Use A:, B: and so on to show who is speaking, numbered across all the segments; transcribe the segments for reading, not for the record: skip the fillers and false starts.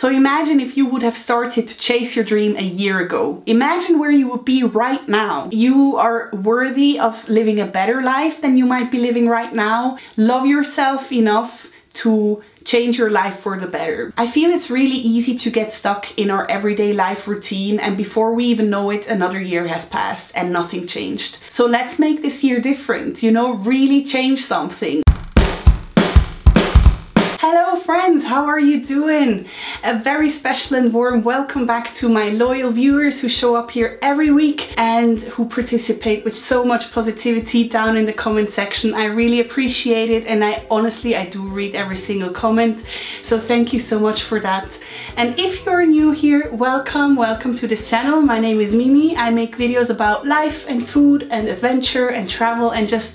A: So imagine if you would have started to chase your dream a year ago. Imagine where you would be right now. You are worthy of living a better life than you might be living right now. Love yourself enough to change your life for the better. I feel it's really easy to get stuck in our everyday life routine, and before we even know it, another year has passed and nothing changed. So let's make this year different, you know, really change something. Hello friends, how are you doing? A very special and warm welcome back to my loyal viewers who show up here every week and who participate with so much positivity down in the comment section. I really appreciate it, and I do read every single comment. So thank you so much for that. And if you're new here, welcome to this channel. My name is Mimi. I make videos about life and food and adventure and travel and just,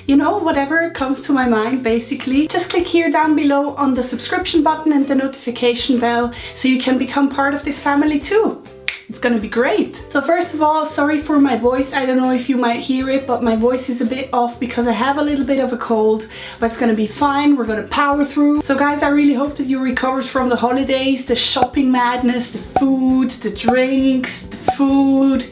A: you know, whatever comes to my mind basically. Just click here down below on the subscription button and the notification bell so you can become part of this family too. It's gonna be great. So first of all, sorry for my voice. I don't know if you might hear it, but my voice is a bit off because I have a little bit of a cold, but it's gonna be fine. We're gonna power through. So guys, I really hope that you recovered from the holidays, the shopping madness, the food, the drinks, the food.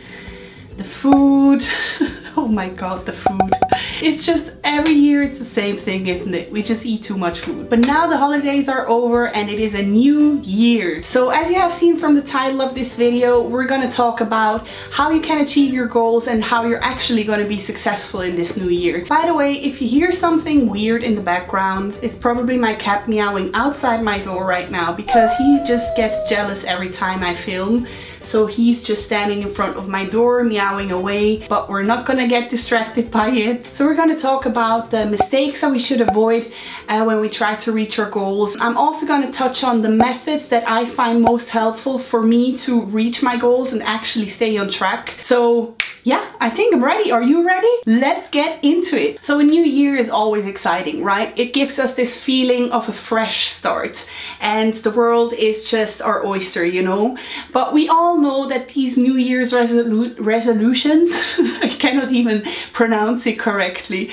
A: Oh my god, the food. It's just every year it's the same thing, isn't it? We just eat too much food. But now the holidays are over and it is a new year. So as you have seen from the title of this video, we're gonna talk about how you can achieve your goals and how you're actually gonna be successful in this new year. By the way, if you hear something weird in the background, it's probably my cat meowing outside my door right now because he just gets jealous every time I film. So he's just standing in front of my door meowing away, but we're not gonna get distracted by it. So we're gonna talk about the mistakes that we should avoid when we try to reach our goals. I'm also gonna touch on the methods that I find most helpful for me to reach my goals and actually stay on track. So yeah, I think I'm ready. Are you ready? Let's get into it. So a new year is always exciting, right? It gives us this feeling of a fresh start and the world is just our oyster, you know? But we all know that these New Year's resolutions, I cannot even pronounce it correctly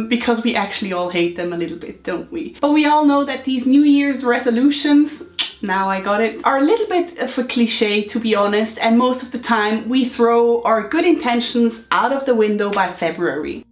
A: because we actually all hate them a little bit, don't we? But we all know that these New Year's resolutions, now I got it, are a little bit of a cliche, to be honest, and most of the time we throw our good intentions out of the window by February.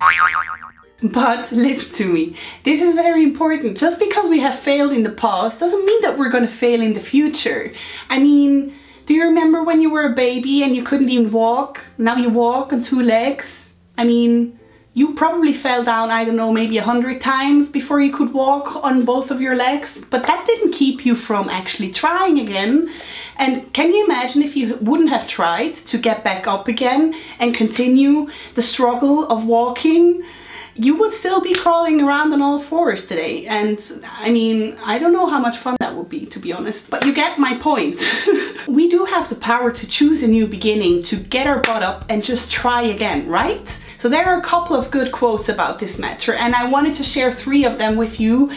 A: But listen to me, this is very important. Just because we have failed in the past doesn't mean that we're gonna fail in the future. I mean, do you remember when you were a baby and you couldn't even walk? Now you walk on 2 legs. I mean, you probably fell down, I don't know, maybe 100 times before you could walk on both of your legs, but that didn't keep you from actually trying again. And can you imagine if you wouldn't have tried to get back up again and continue the struggle of walking? You would still be crawling around on all fours today. And I mean, I don't know how much fun that would be, to be honest, but you get my point. We do have the power to choose a new beginning, to get our butt up and just try again, right? So there are a couple of good quotes about this matter, and I wanted to share 3 of them with you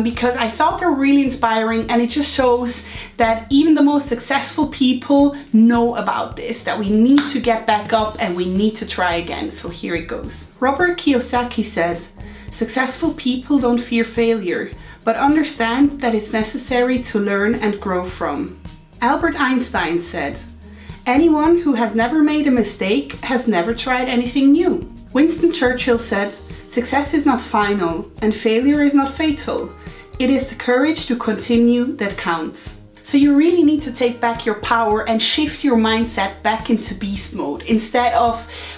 A: because I thought they're really inspiring, and it just shows that even the most successful people know about this, that we need to get back up and we need to try again. So here it goes. Robert Kiyosaki said, "Successful people don't fear failure, but understand that it's necessary to learn and grow from." Albert Einstein said, "Anyone who has never made a mistake has never tried anything new." Winston Churchill said, "Success is not final and failure is not fatal. It is the courage to continue that counts." So you really need to take back your power and shift your mindset back into beast mode. Instead of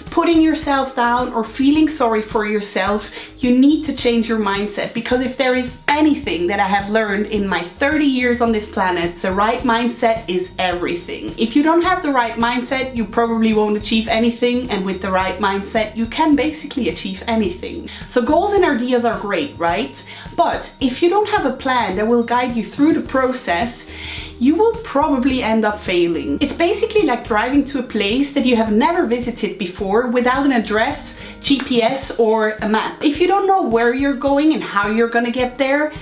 A: putting yourself down or feeling sorry for yourself, you need to change your mindset, because if there is anything that I have learned in my 30 years on this planet, the right mindset is everything. If you don't have the right mindset, you probably won't achieve anything, and with the right mindset, you can basically achieve anything. So goals and ideas are great, right? But if you don't have a plan that will guide you through the process, you will probably end up failing. It's basically like driving to a place that you have never visited before without an address, GPS, or a map. If you don't know where you're going and how you're gonna get there,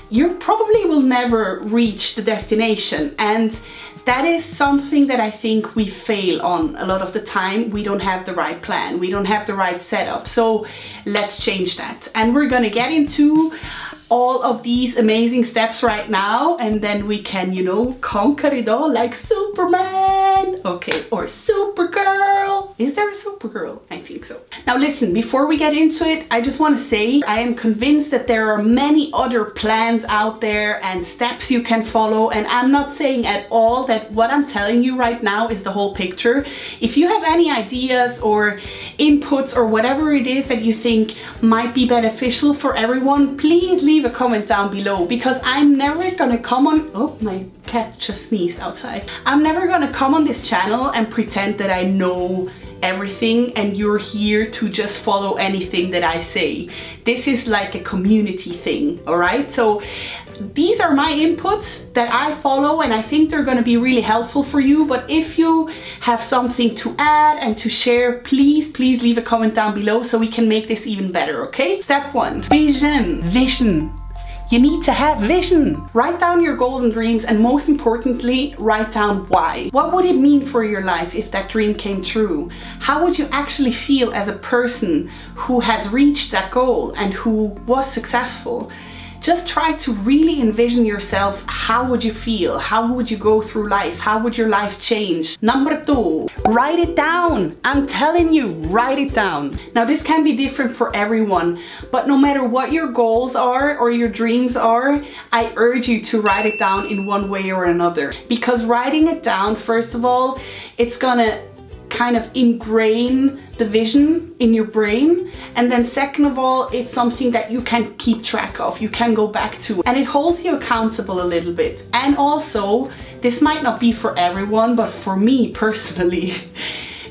A: you probably will never reach the destination. And that is something that I think we fail on a lot of the time. We don't have the right plan, we don't have the right setup. So let's change that. And we're gonna get into all of these amazing steps right now, and then we can, you know, conquer it all like Superman. Okay, or Supergirl. Is there a Supergirl? I think so. Now listen, before we get into it, I just want to say I am convinced that there are many other plans out there and steps you can follow, and I'm not saying at all that what I'm telling you right now is the whole picture. If you have any ideas or inputs or whatever it is that you think might be beneficial for everyone, please leave a comment down below, because I'm never gonna come on, oh, my cat just sneezed outside. I'm never gonna come on this channel and pretend that I know everything and you're here to just follow anything that I say. This is like a community thing, all right? So these are my inputs that I follow, and I think they're going to be really helpful for you. But if you have something to add and to share, please leave a comment down below so we can make this even better, okay? Step 1, vision. Vision. You need to have vision. Write down your goals and dreams, and most importantly, write down why. What would it mean for your life if that dream came true? How would you actually feel as a person who has reached that goal and who was successful? Just try to really envision yourself. How would you feel? How would you go through life? How would your life change? Number 2, write it down. I'm telling you, write it down. Now this can be different for everyone, but no matter what your goals are or your dreams are, I urge you to write it down in one way or another. Because writing it down, first of all, it's gonna kind of ingrain the vision in your brain, and then second of all, it's something that you can keep track of, you can go back to, and it holds you accountable a little bit. And also, this might not be for everyone, but for me personally,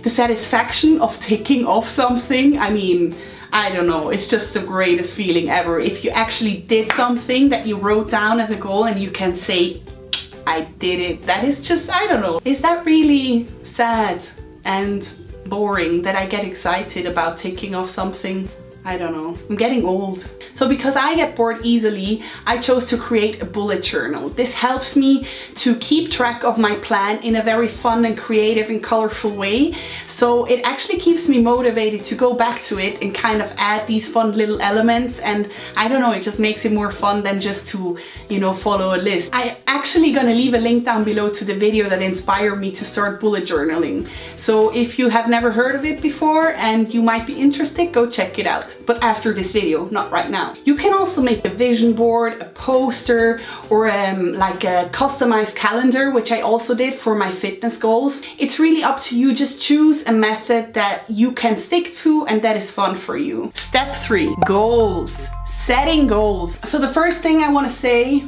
A: the satisfaction of ticking off something, I mean, I don't know, it's just the greatest feeling ever. If you actually did something that you wrote down as a goal and you can say, I did it, that is just, I don't know, is that really sad and boring that I get excited about ticking off something? I don't know, I'm getting old. So because I get bored easily, I chose to create a bullet journal. This helps me to keep track of my plan in a very fun and creative and colorful way. So it actually keeps me motivated to go back to it and kind of add these fun little elements, and I don't know, it just makes it more fun than just to, you know, follow a list. I'm actually gonna leave a link down below to the video that inspired me to start bullet journaling. So if you have never heard of it before and you might be interested, go check it out. But after this video, not right now. You can also make a vision board, a poster, or like a customized calendar, which I also did for my fitness goals. It's really up to you. Just choose a method that you can stick to and that is fun for you. Step 3, goals. Setting goals. So the first thing I want to say,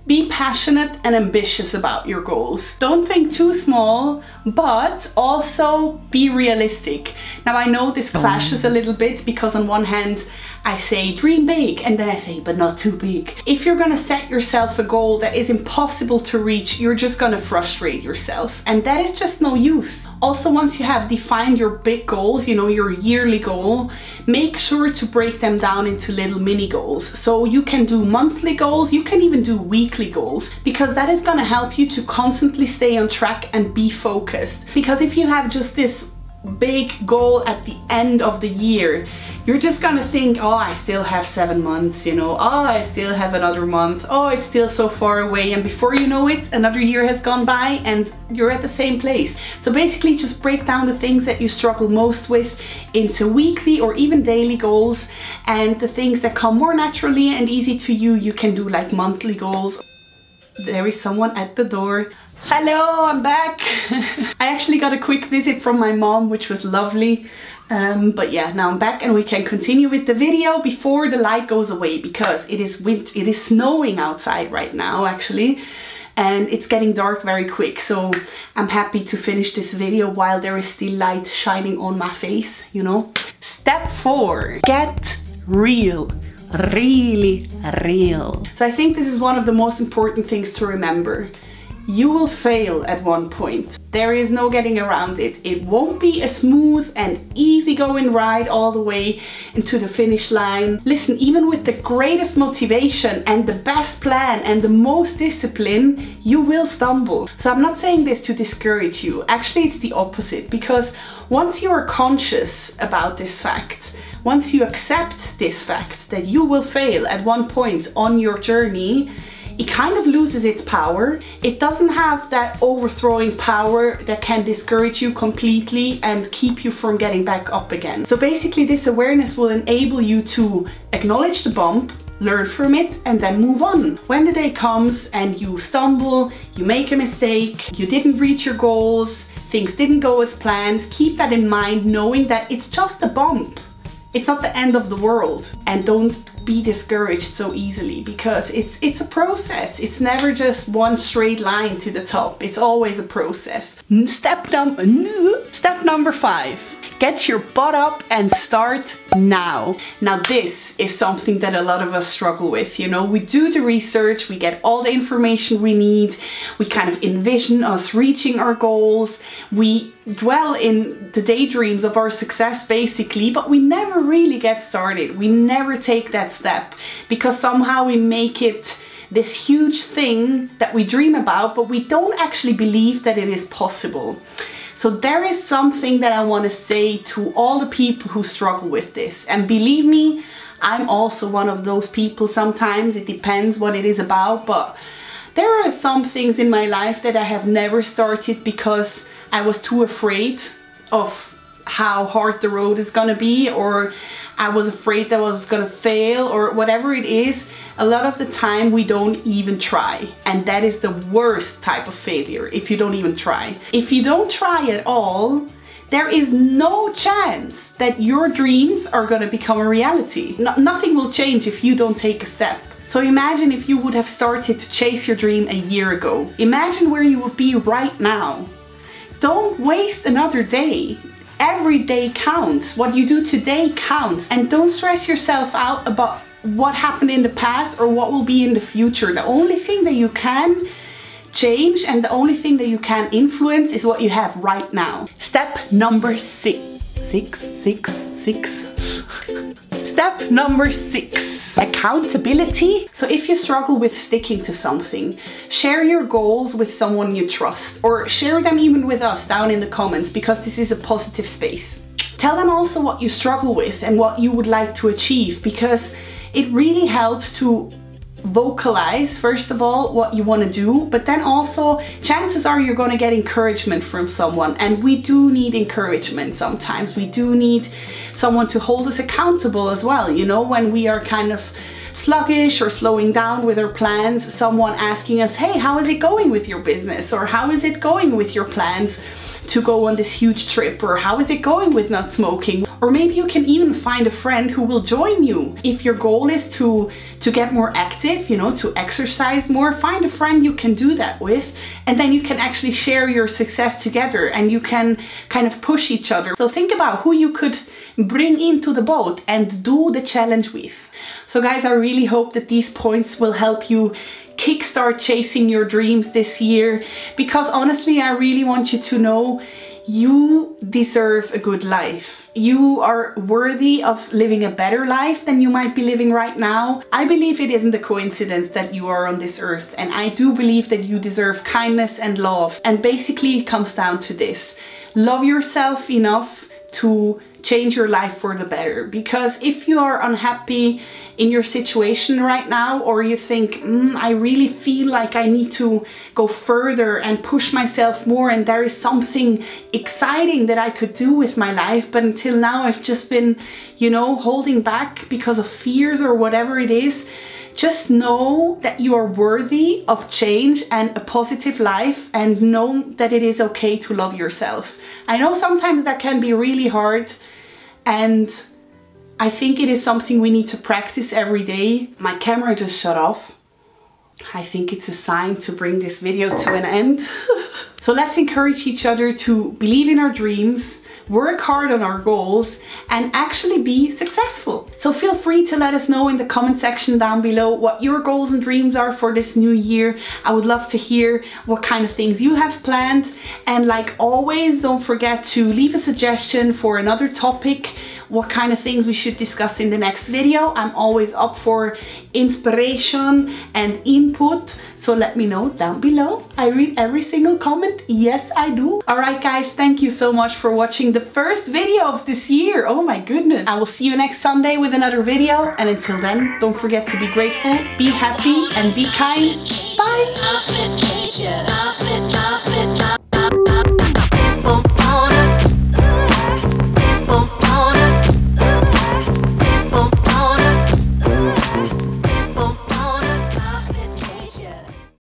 A: be passionate and ambitious about your goals. Don't think too small, but also be realistic. Now I know this clashes a little bit because on one hand I say dream big, and then I say but not too big. If you're gonna set yourself a goal that is impossible to reach, you're just gonna frustrate yourself, and that is just no use. Also, once you have defined your big goals, you know, your yearly goal, make sure to break them down into little mini goals. So you can do monthly goals, you can even do weekly goals, because that is gonna help you to constantly stay on track and be focused. Because if you have just this big goal at the end of the year, you're just gonna think, oh, I still have 7 months, you know, oh, I still have another month, oh, it's still so far away, and before you know it, another year has gone by and you're at the same place. So basically just break down the things that you struggle most with into weekly or even daily goals, and the things that come more naturally and easy to you, you can do like monthly goals. There is someone at the door. Hello, I'm back. I actually got a quick visit from my mom, which was lovely. But yeah, now I'm back and we can continue with the video before the light goes away, because it is snowing outside right now actually, and it's getting dark very quick. So I'm happy to finish this video while there is still light shining on my face, you know. Step 4, get real. Really real. So I think this is one of the most important things to remember. you will fail at one point. There is no getting around it. It won't be a smooth and easygoing ride all the way into the finish line. Listen, even with the greatest motivation and the best plan and the most discipline, you will stumble. So I'm not saying this to discourage you. Actually, it's the opposite, because once you are conscious about this fact, once you accept this fact that you will fail at one point on your journey, it kind of loses its power. It doesn't have that overthrowing power that can discourage you completely and keep you from getting back up again. So basically, this awareness will enable you to acknowledge the bump, learn from it, and then move on. When the day comes and you stumble, you make a mistake, you didn't reach your goals, things didn't go as planned, keep that in mind, knowing that it's just a bump. It's not the end of the world. And don't be discouraged so easily, because it's a process. It's never just one straight line to the top. It's always a process. Step number 5. Get your butt up and start now. Now this is something that a lot of us struggle with. You know, we do the research, we get all the information we need, we kind of envision us reaching our goals, we dwell in the daydreams of our success basically, but we never really get started. We never take that step, because somehow we make it this huge thing that we dream about, but we don't actually believe that it is possible. So there is something that I want to say to all the people who struggle with this. And believe me, I'm also one of those people sometimes. It depends what it is about. But there are some things in my life that I have never started because I was too afraid of how hard the road is going to be, or I was afraid that I was going to fail, or whatever it is. A lot of the time we don't even try, and that is the worst type of failure, if you don't even try. If you don't try at all, there is no chance that your dreams are going to become a reality. Nothing will change if you don't take a step. So imagine if you would have started to chase your dream a year ago. Imagine where you would be right now. Don't waste another day. Every day counts. What you do today counts. And don't stress yourself out about what happened in the past or what will be in the future. The only thing that you can change and the only thing that you can influence is what you have right now. Step number 6. Step number 6. Accountability. So if you struggle with sticking to something, share your goals with someone you trust, or share them even with us down in the comments, because this is a positive space. Tell them also what you struggle with and what you would like to achieve, because it really helps to vocalize, first of all, what you want to do, but then also chances are you're going to get encouragement from someone, and we do need encouragement sometimes. We do need someone to hold us accountable as well, you know, when we are kind of sluggish or slowing down with our plans, someone asking us, hey, how is it going with your business, or how is it going with your plans to go on this huge trip, or how is it going with not smoking? Or maybe you can even find a friend who will join you. If your goal is to get more active, you know, to exercise more, find a friend you can do that with, and then you can actually share your success together and you can kind of push each other. So think about who you could bring into the boat and do the challenge with. So guys, I really hope that these points will help you kickstart chasing your dreams this year, because honestly, I really want you to know you deserve a good life. You are worthy of living a better life than you might be living right now. I believe it isn't a coincidence that you are on this earth, and I do believe that you deserve kindness and love. And basically it comes down to this: love yourself enough to change your life for the better. Because if you are unhappy in your situation right now, or you think, I really feel like I need to go further and push myself more, and there is something exciting that I could do with my life, but until now I've just been, you know, holding back because of fears or whatever it is, just know that you are worthy of change and a positive life, and know that it is okay to love yourself. I know sometimes that can be really hard, and I think it is something we need to practice every day. My camera just shut off. I think it's a sign to bring this video to an end. So let's encourage each other to believe in our dreams. work hard on our goals, and actually be successful. So feel free to let us know in the comment section down below what your goals and dreams are for this new year. I would love to hear what kind of things you have planned. And like always, don't forget to leave a suggestion for another topic, what kind of things we should discuss in the next video. I'm always up for inspiration and input, so let me know down below. I read every single comment. Yes, I do. Alright guys, thank you so much for watching the first video of this year. Oh my goodness. I will see you next Sunday with another video, and until then, don't forget to be grateful, be happy, and be kind. Bye!